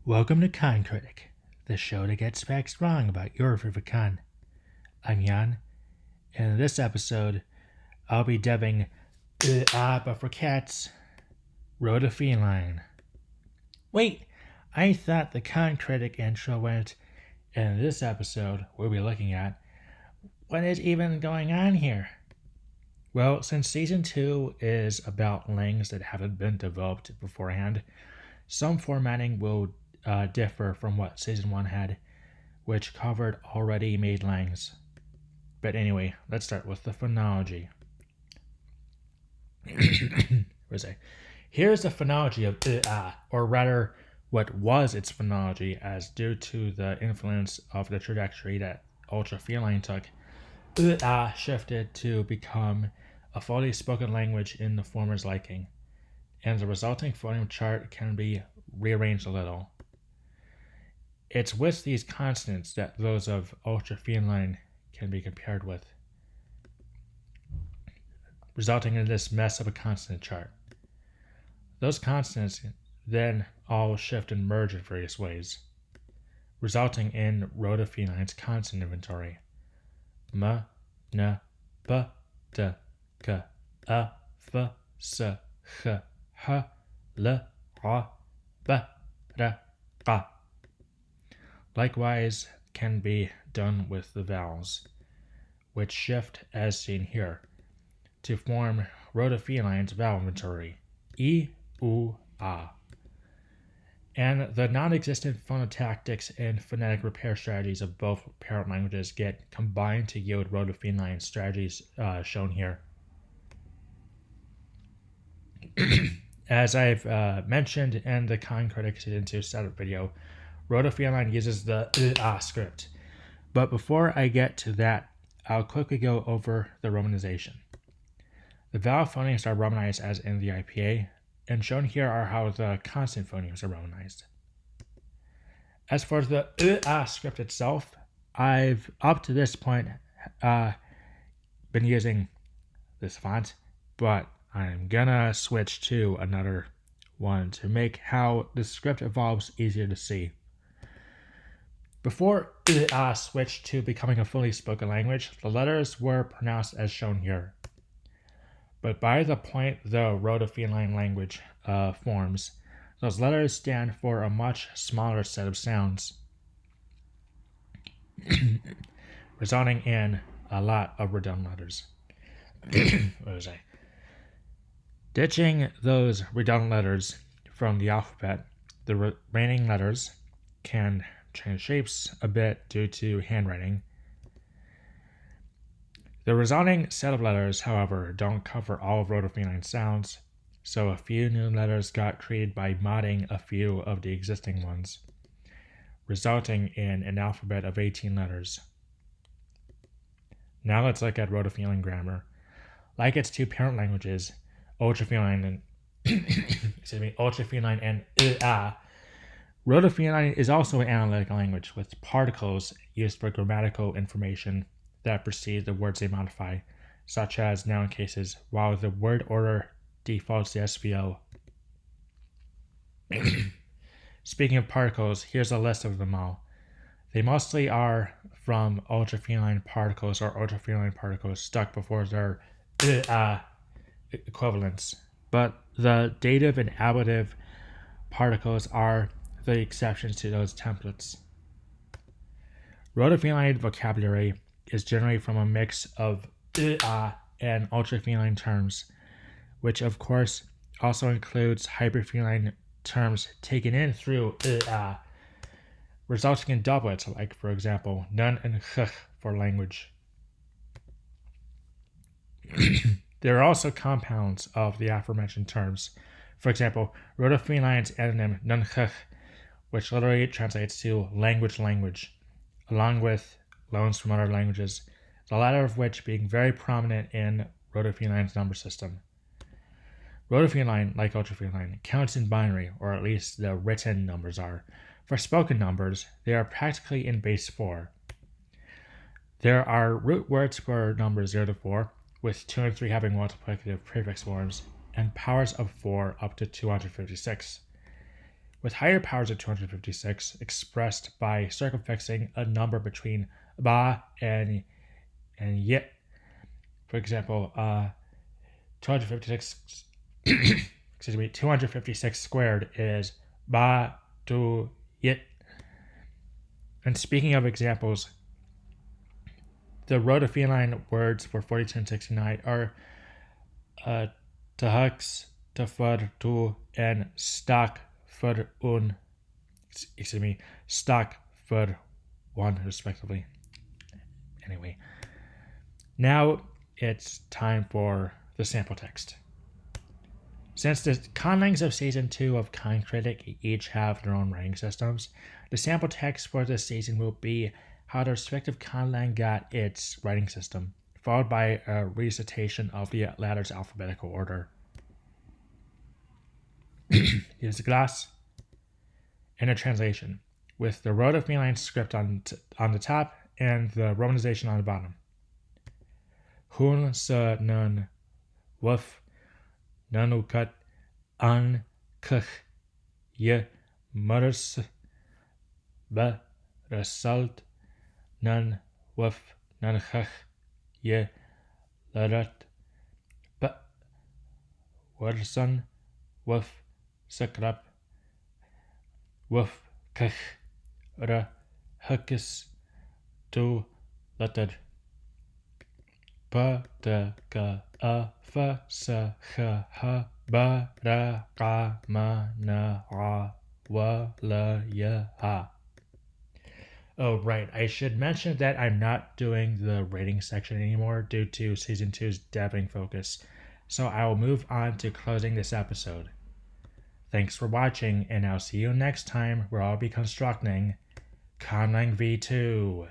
Welcome to Con Critic, the show that gets facts wrong about your favorite con. I'm Jan, and in this episode, I'll be dubbing but for cats, RotaFeline. Wait, I thought the Con Critic intro went, and in this episode, we'll be looking at what is even going on here. Well, since Season 2 is about languages that haven't been developed beforehand, some formatting will differ from what Season 1 had, which covered already made langs. But anyway, let's start with the phonology. Here's the phonology of or rather, what was its phonology, as due to the influence of the trajectory that UltraFeline took, shifted to become a fully spoken language in the former's liking, and the resulting phoneme chart can be rearranged a little. It's with these consonants that those of UltraFeline can be compared with, resulting in this mess of a consonant chart. Those consonants then all shift and merge in various ways, resulting in RotaFeline's consonant inventory. M, N, P, T, K, A, F, S, H, H, L, R, B, R, Q. Likewise can be done with the vowels, which shift as seen here, to form RotaFeline's vowel inventory, E, U, A. And the non-existent phonotactics and phonetic repair strategies of both parent languages get combined to yield RotaFeline strategies shown here. As I've mentioned in the Con Critic Season 2 setup video, RotaFeline uses the script. But before I get to that, I'll quickly go over the romanization. The vowel phonemes are romanized as in the IPA, and shown here are how the consonant phonemes are romanized. As for the script itself, I've up to this point been using this font, but I'm gonna switch to another one to make how the script evolves easier to see. Before switched to becoming a fully spoken language, the letters were pronounced as shown here. But by the point the RotaFeline language forms, those letters stand for a much smaller set of sounds, resulting in a lot of redundant letters. What was I? Ditching those redundant letters from the alphabet, the remaining letters can change shapes a bit due to handwriting. The resulting set of letters, however, don't cover all of RotaFeline sounds, so a few new letters got created by modding a few of the existing ones, resulting in an alphabet of 18 letters. Now let's look at RotaFeline grammar. Like its two parent languages, UltraFeline and UltraFeline and RotaFeline is also an analytic language with particles used for grammatical information that precede the words they modify, such as noun cases, while the word order defaults to SVO. Speaking of particles, here's a list of them all. They mostly are from UltraFeline particles or UltraFeline particles stuck before their equivalents, but the dative and ablative particles are the exceptions to those templates. RotaFeline vocabulary is generated from a mix of and UltraFeline terms, which of course also includes hyperFeline terms taken in through resulting in doublets, like for example nun and ch for language. There are also compounds of the aforementioned terms. For example, RotaFeline's anonym nun ch, which literally translates to language, along with loans from other languages, the latter of which being very prominent in RotaFeline's number system. RotaFeline, like UltraFeline, counts in binary, or at least the written numbers are. For spoken numbers, they are practically in base 4. There are root words for numbers 0 to 4, with 2 and 3 having multiplicative prefix forms, and powers of 4 up to 256. with higher powers of 256 expressed by circumfixing a number between ba and yit. For example, 256 256 squared is ba tu yit. And speaking of examples, the RotaFeline words for 4269 are tahux, tafur, tu, and stock for un. Stock for one, respectively. Anyway, now it's time for the sample text. Since the conlangs of Season 2 of Con Critic each have their own writing systems, the sample text for this season will be how the respective conlang got its writing system, followed by a recitation of the latter's alphabetical order. Here's the glass and a translation, with the RotaFeline script on the top and the romanization on the bottom. Hun sa nun wuf nanukut an kuch ye muders be result nun wuf nanchach ye larat be warson wuf sakrap wuf kach ra hukis tu latar pa ta ka a fa sa ha ha ba ra ka ma na ra wa la ya ha. Oh, right. I should mention that I'm not doing the rating section anymore due to Season 2's dabbing focus, so I will move on to closing this episode. Thanks for watching, and I'll see you next time where I'll be constructing Conlang V2.